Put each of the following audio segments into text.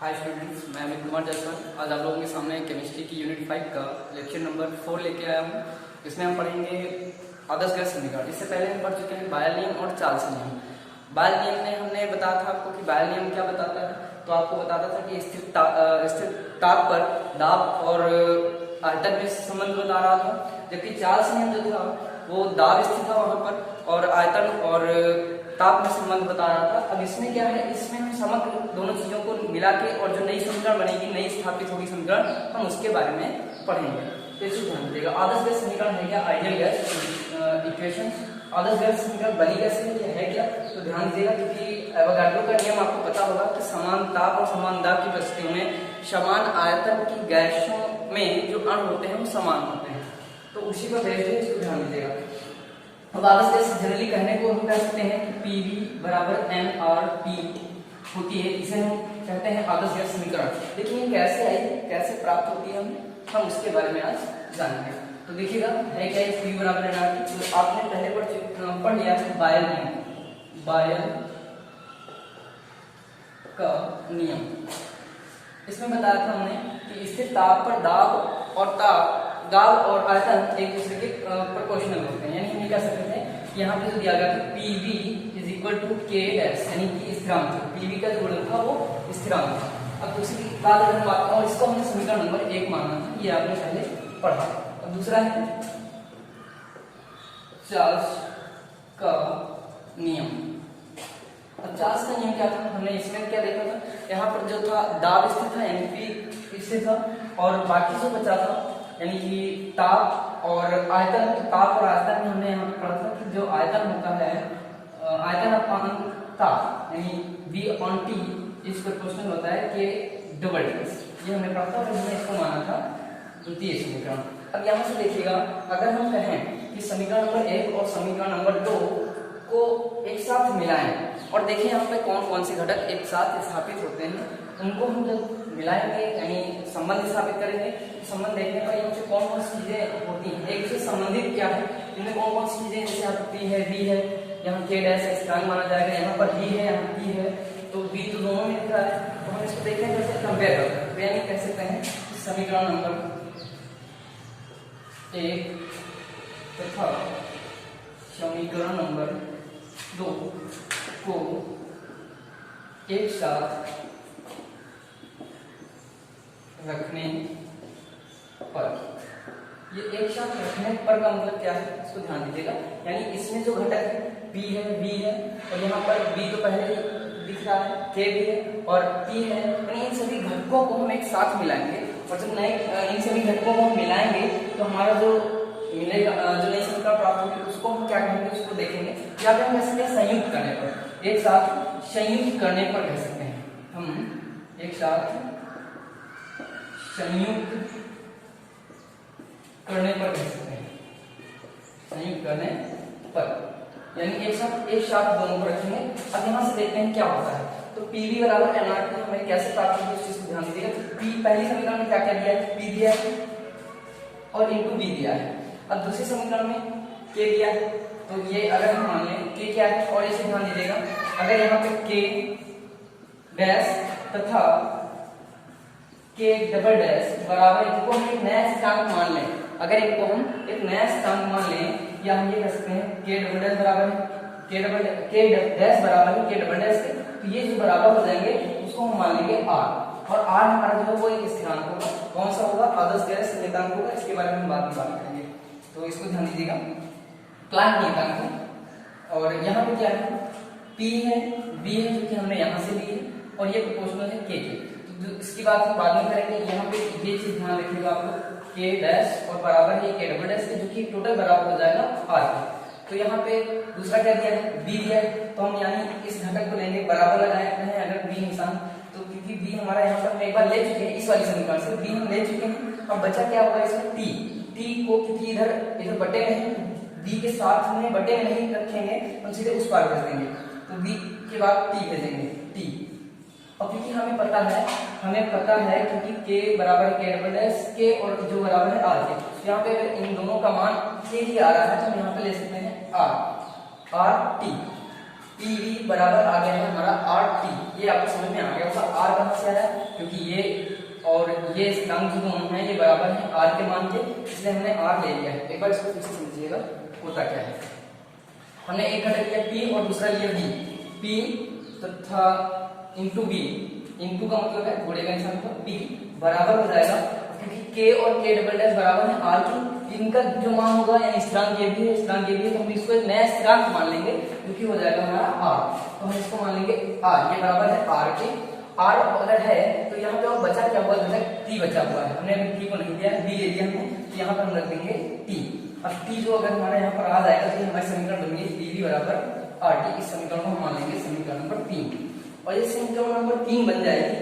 Hi students, मैं अमित कुमार जायसवाल आज आप लोगों के सामने केमिस्ट्री की यूनिट 5 का लेक्चर नंबर 4 लेके आया हूँ। इसमें हम पढ़ेंगे आदर्श गैस समीकरण। इससे पहले हम पढ़ चुके हैं बायल नियम और चार्ल्स नियम। बायल नियम में हमने बताया था आपको कि बायल नियम क्या बताता है, तो आपको बताता था कि स्थिर ताप पर दाब और आयतन में संबंध बता रहा था, जबकि चार्ल्स नियम जो था वो दाब स्थिर था वहां पर और आयतन और ताप में संबंध बता रहा था। अब इसमें क्या है, इसमें हम समग्र दोनों चीजों को मिला के और जो नई समीकरण बनेगी, नई स्थापित होगी समीकरण, हम उसके बारे में पढ़ेंगे। तो इसे ध्यान दीजिएगा। आदर्श गैस समीकरण है क्या? Ideal gas equation. आदर्श गैस समीकरण बनी कैसे है क्या? तो ध्यान दीजिएगा, क्योंकि एवोगाड्रो का नियम आपको पता होगा कि समान ताप और समान दाब की परिस्थितियों में समान आयतन की गैसों में जो अणु होते हैं वो समान होते हैं। तो उसी पर बेस्ड है, इसको ध्यान दीजिएगा। अब आदर्श गैस जनरली कहने को हम कह सकते हैं कि पीवी बराबर एनआरटी होती है। इसे हम कहते हैं आदर्श गैस समीकरण। देखिए ये कैसे आई, कैसे प्राप्त होती है, हम उसके बारे में आज जानेंगे। तो देखिएगा है क्या, पीवी बराबर एनआरटी। तो आपने पहले पढ़ लिया है बायल नियम, बायल का नियम। इसमें बताया था हमने कि स्थिर ताप पर दाब और आयतन एक दूसरे के प्रोपोर्शनल होते हैं। यानी हम ये कह सकते हैं कि यहाँ पे जो दिया गया था PV is equal to K dash, यानी कि स्थिरांक। PV का जो था वो स्थिरांक था। अब दूसरी बात अगर हम बात, और इसको हमने समीकरण नंबर 1 माना था, ये आपने पहले पढ़ा। अब दूसरा है चार्ल्स का नियम। अब चार्ल्स का नियम क्या था, हमने इसमें क्या देखा था, यहाँ पर जो था दाब स्थिर था, यानी P स्थिर था, और बाकी जो बचा था यानी कि ताप और आयतन। ताप और आयतन में हमने यहाँ पे पढ़ा था कि जो आयतन होता है, आयतन अपॉन ताप यानी V अपॉन T इस प्रोपोर्शनल होता है K डबल डैश। ये हमने पढ़ा था और हमने इसको माना था द्वितीय समीकरण। अब यहाँ से देखिएगा, अगर हम कहें कि समीकरण नंबर 1 और समीकरण नंबर 2 को एक साथ मिलाएं और देखें यहाँ पे कौन कौन से घटक एक साथ स्थापित होते हैं, उनको हम जब मिलाएंगे यानी संबंध स्थापित करेंगे, संबंध देखने पर इनसे कौन कौन सी चीजें होती हैं, एक दूसरे से संबंधित क्या है, इनमें कौन कौन सी चीजें, जैसे यहाँ P है, V है, यहाँ K डैश स्थिरांक माना जाएगा, यहाँ पर V है, यहाँ P है, तो V तो दोनों में दिख रहा है। तो हम इसको देखते हैं कैसे कंपेयर करते हैं। तो यानी कह सकते हैं समीकरण नंबर 1 तथा समीकरण नंबर 2 को एक साथ रखने पर, ये एक साथ रखने पर का मतलब क्या है, इसको ध्यान दीजिएगा। यानी इसमें जो घटक है P है, V है, और यहाँ पर V तो पहले ही दिख रहा है, K भी है और P है, यानी इन सभी घटकों को हम एक साथ मिलाएंगे। और जब इन सभी घटकों को हम मिलाएंगे तो हमारा जो मिलेगा, जो नई समीकरण प्राप्त होगी, उसको हम क्या कहेंगे, उसको देखेंगे। या फिर हम कह सकते हैं संयुक्त करने पर, एक साथ संयुक्त करने पर कह सकते हैं हम, एक साथ संयुक्त करने पर कह सकते हैं, संयुक्त करने पर, यानी एक साथ दोनों को रखेंगे। अब यहाँ से देखते हैं क्या होता है। तो PV बराबर nRT हमें कैसे प्राप्त होगी, उस चीज को ध्यान दीजिएगा। P पहली समीकरण में क्या क्या दिया है, P दिया है और इनटू V दिया है। अब दूसरे समीकरण में K दिया है, तो ये अगर हम मान लें K क्या है, और इसे ध्यान दीजिएगा, अगर यहाँ पे K डैश तथा K डबल डैश बराबर, इनको हम एक नया स्थिरांक मान लें, अगर इनको हम एक नया स्थिरांक मान लें, या हम ये कह सकते हैं K डबल डैश बराबर है K डैश बराबर है K डबल डैश के, तो ये जो बराबर हो जाएंगे उसको हम मान लेंगे R, और R हमारा जो है वो एक स्थिरांक होगा। कौन सा होगा? आदर्श गैस नियतांक होगा। इसके बारे में हम बाद में बात करेंगे, तो इसको ध्यान दीजिएगा। प्लांट नियतांक, और यहाँ पे क्या है, P है, V है, जो कि हमने यहाँ से ली है, और ये प्रोपोर्शनल है K के। तो इसकी बात हम बाद में करेंगे। यहाँ पे ये चीज ध्यान रखिएगा आपको, K डैश और बराबर है K डबल डैश के, जो कि टोटल बराबर हो जाएगा R के। तो यहाँ पे दूसरा क्या दिया है, V दिया है, तो हम यानी इस घटक को लेंगे, बराबर लगाए हैं अगर V निशान, तो क्योंकि V हमारा यहाँ पर हम एक बार ले चुके हैं, इस वाली समीकरण से V हम ले चुके हैं। अब बचा क्या होगा इसमें T को, क्योंकि इधर बटे में है, V के साथ में बटे में नहीं रखेंगे, हम सीधे उस पार कर देंगे, तो V के बाद T भेजेंगे T। और क्योंकि हमें पता है क्योंकि K बराबर है K डबल डैश के, और जो बराबर है R के, तो यहाँ पे इन दोनों का मान K ही आ रहा है, तो हम यहाँ पे ले सकते हैं R T। PV बराबर आ गया है हमारा RT, ये आपको समझ में आ गया होगा। आर कहाँ से आया, क्योंकि ये और ये स्थिरांक जो दोनों हैं ये बराबर हैं आर के मान के, इसलिए हमने आर ले लिया है। एक बार इसको फिर से समझिएगा होता क्या है। हमने एक घटक लिया पी और दूसरा लिया बी, पी तथा इंटू बी, इंटू का मतलब है जोड़ेगा इंसान को, बी बराबर हो जाएगा, क्योंकि के और के डबल डैश बराबर है आर की, इनका जो मान होगा यानी स्थिरांक ये भी है, स्थिरांक ये भी है, तो हम इसको एक नया स्थिरांक मान लेंगे जो कि हो जाएगा हमारा आर। तो हम इसको मान लेंगे आर, ये बराबर है आर के। आर अगर है तो यहाँ पे और बचा क्या हुआ, घटक टी बचा हुआ है, हमने अभी टी को नहीं दिया, बी ले लिया हमने, तो यहाँ पर हम रख देंगे टी। अब टी जो अगर हमारा यहाँ पर आ जाएगा तो हमारे समीकरण बनेंगे डी बी बराबर आर टी। इस समीकरण को हम मान लेंगे समीकरण नंबर 3, और ये समीकरण नंबर 3 बन जाएगी।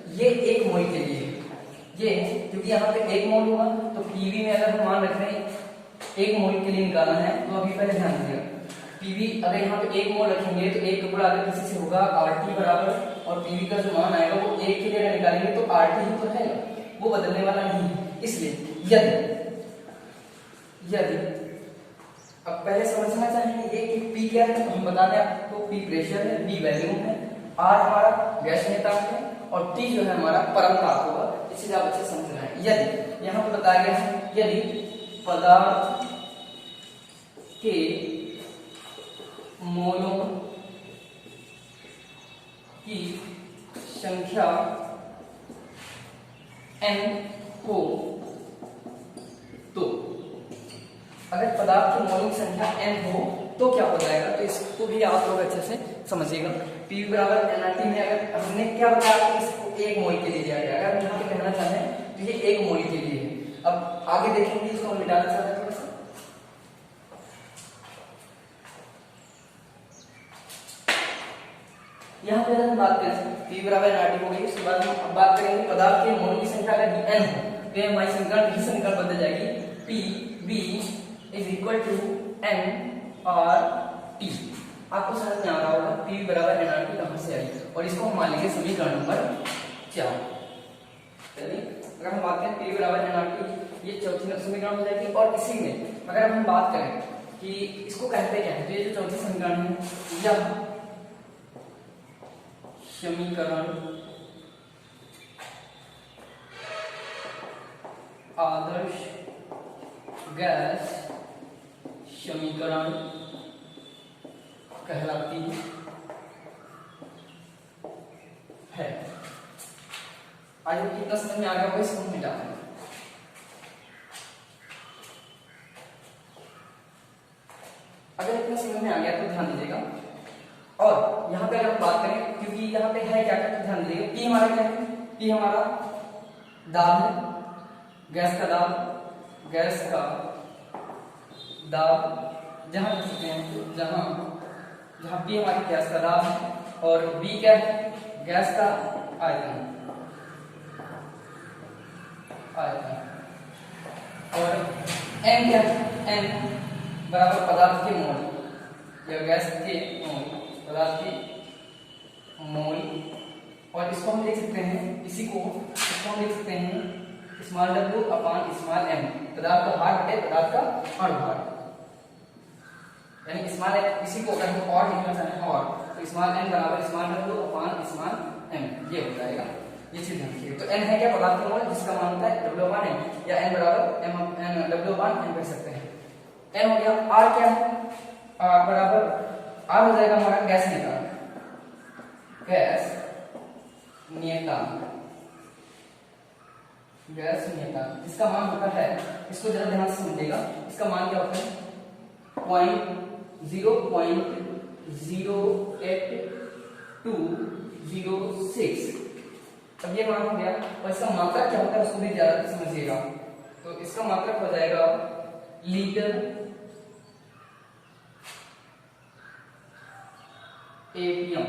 तो ये एक मोल के लिए ये, क्योंकि यहाँ पे एक मोल होगा तो पीवी में अगर हम मान रख रहे हैं एक मोल के लिए निकालना है, तो अभी पहले ध्यान दीजिएगा पीवी अगर यहाँ पे एक मोल रखेंगे तो एक टुकड़ा अगर किसी से होगा आरटी बराबर, और पीवी का जो मान आएगा वो एक के लिए अगर निकालेंगे तो आरटी ही तो रहेगा, वो बदलने वाला नहीं है। इसलिए यदि अब पहले समझना चाहेंगे ये कि पी क्या है, तो हम बता दें आपको पी प्रेशर है, बी वैल्यूम है, आर हमारा गैस नियतांक है, और टी जो है हमारा परमताप होगा। इस चीज आप अच्छे समझ रहे हैं। यदि यहाँ पर बताया गया है यदि पदार्थ के मोलों की संख्या n हो, तो अगर पदार्थ की मोलों की संख्या n हो तो क्या हो जाएगा, तो इसको भी आप लोग अच्छे से समझिएगा। पी बराबर एनआरटी में अगर हमने क्या बताया कि इसको एक मोल के लिए दिया गया, अगर हम यहाँ पे कहना चाहते हैं तो ये एक मोल के लिए है। अब आगे देखेंगे इसको हम मिटाना चाहते हैं थोड़ा सा। यहाँ पे हम बात करें पी बराबर एनआरटी हो गई, उसके बाद हम अब बात करेंगे पदार्थ के मोलों की संख्या अगर n हो तो हमारी समीकरण बदल जाएगी, P B is equal to n और टी। आपको समझ में आ रहा होगा पी बराबर एनआरटी कहां से आई, और इसको हम मान लेंगे समीकरण नंबर 4। चलिए अगर हम बात करें पी बराबर एनआरटी, ये चौथी समीकरण हो जाएगी। और इसी में अगर हम बात करें कि इसको कहते क्या है, तो ये जो चौथी समीकरण है यह समीकरण आदर्श गैस समीकरण कहलाती है। आइए कितना समझ में आ गया होगा, इसको हम मिटा देंगे। अगर इतना समझ में आ गया तो ध्यान दीजिएगा। और यहाँ पे अगर हम बात करें, क्योंकि यहाँ पे है क्या क्या, तो ध्यान दीजिएगा। पी हमारा क्या है, पी हमारा दाब है, गैस का दाब, गैस का दाब जहां लिख सकते हैं जहां पी हमारी गैस का दाब है, और बी क्या है, गैस का आयतन, और एन क्या है, एन बराबर पदार्थ के मोल या गैस के मोल, पदार्थ के मोल। और इसको हम लिख सकते हैं, इसको हम लिख सकते हैं small w upon small m, पदार्थ का भार बटे पदार्थ का अणुभार, यानी स्मॉल m, इसी को अगर हम और लिखना चाहें और, तो स्मॉल n बराबर small w upon small m, ये हो जाएगा। ये चीज ध्यान रखिए। तो n है क्या, पदार्थ का मोल, जिसका मान होता है w अपॉन m, या n बराबर m w अपॉन m कह सकते हैं। n हो गया। r क्या है, r बराबर r हो जाएगा हमारा गैस नियतांक, गैस नियतांक, गैस नियतांक, इसका मान होता है, इसको जरा ध्यान से समझिएगा, इसका मान क्या होता है 0.08206। अब ये मान हो गया, और इसका मात्रक क्या होता है उसको भी ज्यादा समझिएगा। तो इसका मात्रक हो जाएगा litre APM,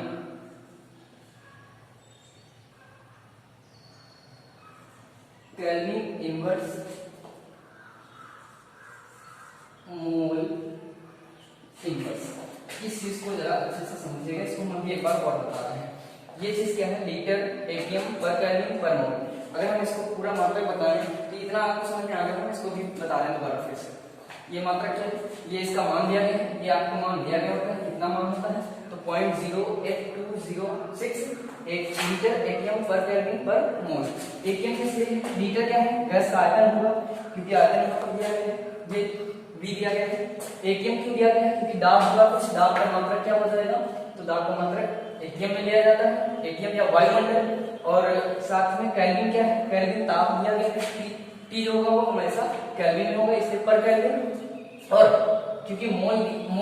kelvin inverse mole inverse. इस चीज को जरा अच्छे से समझिएगा, इसको हम भी एक बार और बता रहे हैं। ये चीज क्या है, लीटर एटीएम पर केल्विन पर मोल। अगर हम इसको पूरा मात्रक बताएं तो इतना आपको समझ में आ गया, हम इसको भी बता रहे हैं दोबारा फिर से। ये मात्रक क्या है, ये इसका मान दिया गया है, ये आपको मान दिया गया होता है, कितना मान होता है, तो 0.08206 एक लीटर एटीएम पर केल्विन पर मोल। एटीएम से लीटर क्या है, गैस का आयतन होगा, क्योंकि आयतन यहाँ पर दिया गया है, ये V दिया गया है। एटीएम क्यों दिया गया है, क्योंकि दाब होगा कुछ, दाब का मात्रक क्या हो जाएगा, तो दाब का मात्रक एटीएम में लिया जाता है, एटीएम या वायुमंडल। और साथ में केल्विन क्या है, केल्विन ताप दिया गया है, टी जो होगा वो हमेशा केल्विन में होगा, इसलिए पर केल्विन। और क्योंकि मोल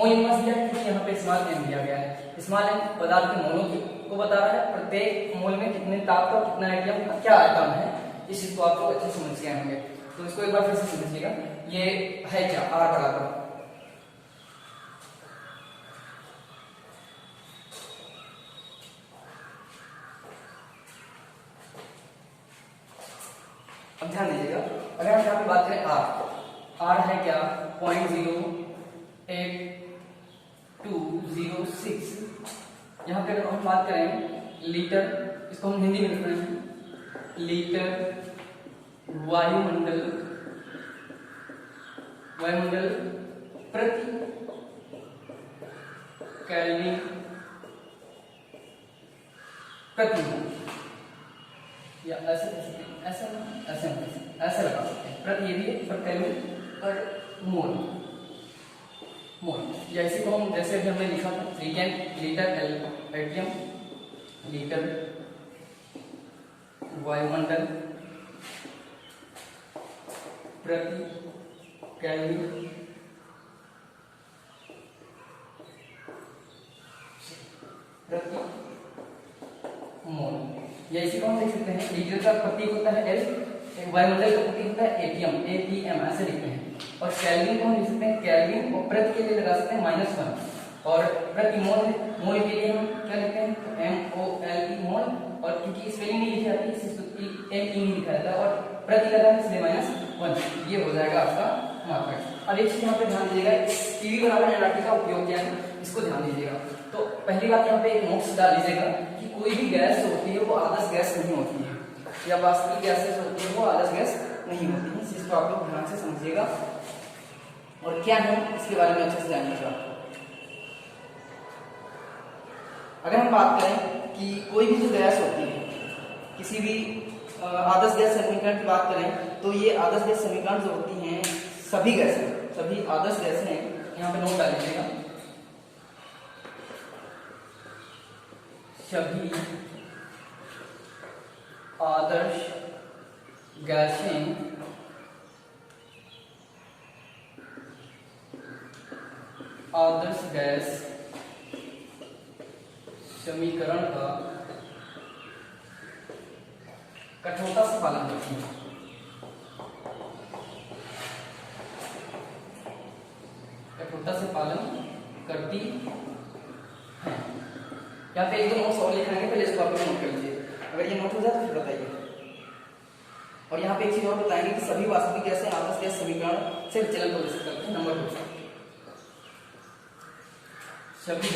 इनवर्स दिया है, क्योंकि यहाँ पे स्मॉल m दिया गया है, स्मॉल m पदार्थ के मोलों को बता रहा है, प्रत्येक मोल में कितने ताप का कितना एटीएम का क्या आयतन है, इस चीज को आप लोग अच्छे से समझ गए होंगे। तो इसको एक बार फिर से समझिएगा, ये है क्या, R बराबर अब ध्यान दीजिएगा, अगर हम यहाँ पे बात करें R है क्या 0.08206। यहाँ पे अगर हम बात करें लीटर, इसको हम हिंदी में लिख रहे हैं, लीटर वायुमंडल प्रति केल्विन प्रति मोल, या ऐसे लगा सकते हैं, प्रति ये भी पर केल्विन पर मोल। या इसी को हम जैसे अभी हमने लिखा था लीटर एटीएम, लीटर वायुमंडल प्रति केल्विन प्रति मोल। या इसी को हम लिख सकते हैं, लीटर का प्रतीक होता है L, एक वायुमंडल का प्रतीक होता है एटीएम, ATM ऐसे लिखते हैं। और केल्विन को हम लिख सकते हैं केल्विन, और प्रति के लिए लगा सकते हैं -1, और प्रति मोल है, मोल के लिए हम क्या लिखते हैं MOLE मोल, और क्योंकि स्पेलिंग नहीं लिखी जाती इसलिए ME नहीं लिखा जाता, और प्रति लगा है इसलिए -1, ये हो जाएगा आपका मात्रक। अब एक चीज यहाँ पे ध्यान दीजिएगा, PV बराबर nRT का उपयोग क्या है, इसको ध्यान दीजिएगा। तो पहली बात यहाँ पे एक नोट्स डाल लीजिएगा कि कोई भी गैस होती है वो आदर्श गैस नहीं होती है, या वास्तविक गैसेस होती है वो आदर्श गैस नहीं होती है, इस चीज को आप लोग ध्यान से समझिएगा और क्या है इसके बारे में अच्छे से जानिएगा। अगर हम बात करें कि कोई भी जो गैस होती है, किसी भी आदर्श गैस समीकरण की बात करें, तो ये आदर्श गैस समीकरण जो होती हैं सभी आदर्श गैसें हैं, यहाँ पे नोट डाल लीजिएगा, सभी आदर्श गैसें आदर्श गैस समीकरण का कठोरता से पालन करती है। कठोरता से पालन करती है। यहाँ पे एक दो नोट्स और लिखाएंगे, पहले इसको आप लोग नोट कर लीजिए, अगर ये नोट हो जाए तो फिर बताइए। और यहाँ पे एक चीज और बताएंगे कि सभी वास्तविक गैसें आदर्श गैस समीकरण से विचलन प्रदर्शित करते हैं। नंबर 2, सभी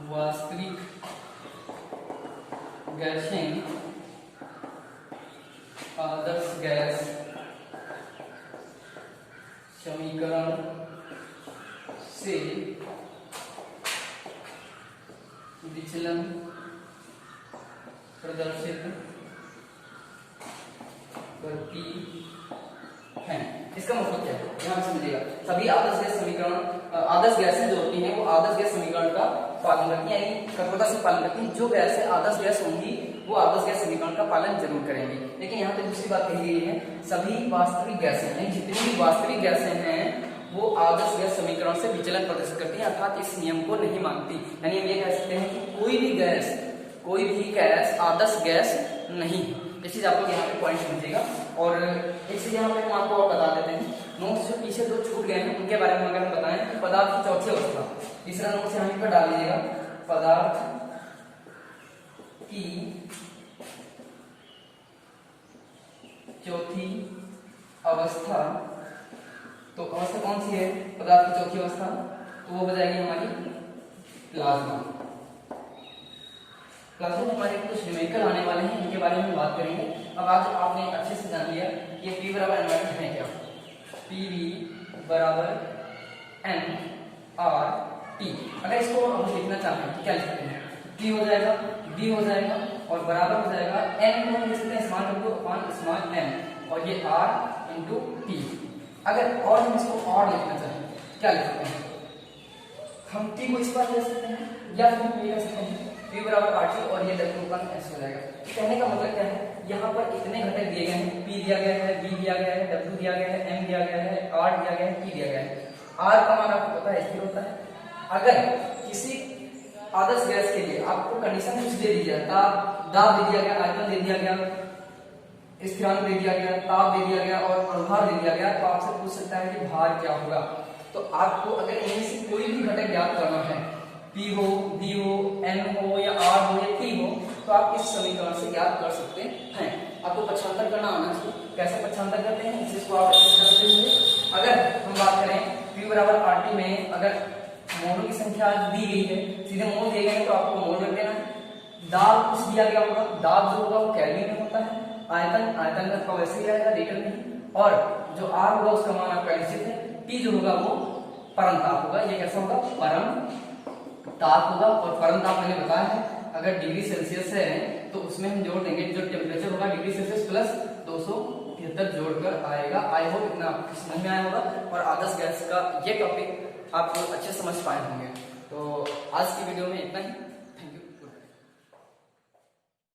वास्तविक गैसें आदर्श गैस समीकरण से विचलन प्रदर्शित करती है। इसका मतलब क्या है, यहाँ समझिएगा, सभी आदर्श गैस समीकरण आदर्श गैसें जो होती हैं वो आदर्श गैस समीकरण का पालन करती है, यानी कठोरता से पालन करती है। जो गैसें आदर्श गैस होंगी वो आदर्श गैस समीकरण का पालन जरूर करेंगी। लेकिन यहाँ पे दूसरी बात कही गई है, सभी वास्तविक गैसें, यानी जितनी भी वास्तविक गैसें हैं वो आदर्श गैस समीकरण से विचलन प्रदर्शित करती है, अर्थात इस नियम को नहीं मानती। यानी हम ये कह सकते हैं कि कोई भी गैस आदर्श गैस नहीं है। ये चीज आप लोग यहाँ पे पॉइंट समझिएगा। और एक चीज यहाँ पे हम आपको और बता देते हैं, नोट्स जो पीछे दो छूट गए हैं उनके बारे में अगर हम बताएं तो पदार्थ की चौथी अवस्था, तीसरा नोट्स यहाँ पर डाल दीजिएगा, पदार्थ की चौथी अवस्था। तो अवस्था कौन सी है पदार्थ की चौथी अवस्था, तो वो बताएगी हमारी प्लाज्मा। प्लाज्मा में हमारे कुछ न्यूमेरिकल आने वाले हैं, इनके बारे में बात करेंगे। अब आज आपने अच्छे से जान लिया कि ये P बराबर nRT है क्या। PV बराबर आर टी। अगर इसको हम लिखना चाहें तो क्या लिखते हैं, टी हो जाएगा, बी हो जाएगा और बराबर हो जाएगा एन को हम लिख सकते हैं small W upon small M और ये आर इंटू टी। अगर और हम इसको और लिखना चाहें क्या लिखते हैं, हम टी को इस पर ले सकते हैं या फिर हम ये कर सकते हैं पी बराबर आर टी और ये डब्ल्यू अपॉन एस हो जाएगा। कहने का मतलब क्या है, यहाँ पर इतने घटक दिए गए हैं, पी दिया गया है, बी दिया गया है, डब्ल्यू दिया गया है, एम दिया गया है, आर दिया गया है, टी दिया गया है। आर का मान आपको पता है स्थिर होता है। अगर किसी आदर्श गैस के लिए आपको कंडीशन कुछ दे दी जाए, दाब दे दिया गया, आयतन दे दिया गया, स्थिरांक दे दिया गया, ताप दे दिया गया और प्रभार दे दिया गया, तो आपसे पूछ सकता है कि भार क्या होगा। तो आपको अगर इनमें से कोई भी घटक ज्ञात करना है, P हो, B हो, N हो या R हो या T हो, तो आप इस समीकरण से ज्ञात कर सकते हैं। आपको पक्षांतर करना आना चाहिए। कैसे पक्षांतर करते हैं इस चीज को आप अच्छे से जानते होंगे। अगर हम बात करें P बराबर RT में अगर मोलों की संख्या दी गई है, सीधे मोल दिए गए हैं तो आपको मोल रख देना है। दाब कुछ दिया गया होगा, दाब जो होगा वो केल्विन में होता है। आयतन का वैसे ही आएगा लीटर में, और जो R होगा उसका मान आपका निश्चित है। T जो होगा वो परम ताप होगा। ये कैसा होगा, परम ताप होगा। और परम ताप मैंने बताया है अगर डिग्री सेल्सियस है तो उसमें हम जोड़ देंगे जो टेम्परेचर होगा डिग्री सेल्सियस प्लस 273 जोड़कर आएगा। आई होप इतना आपको समझ में आया होगा और आदर्श गैस का ये टॉपिक आप अच्छे समझ पाए होंगे। तो आज की वीडियो में इतना ही।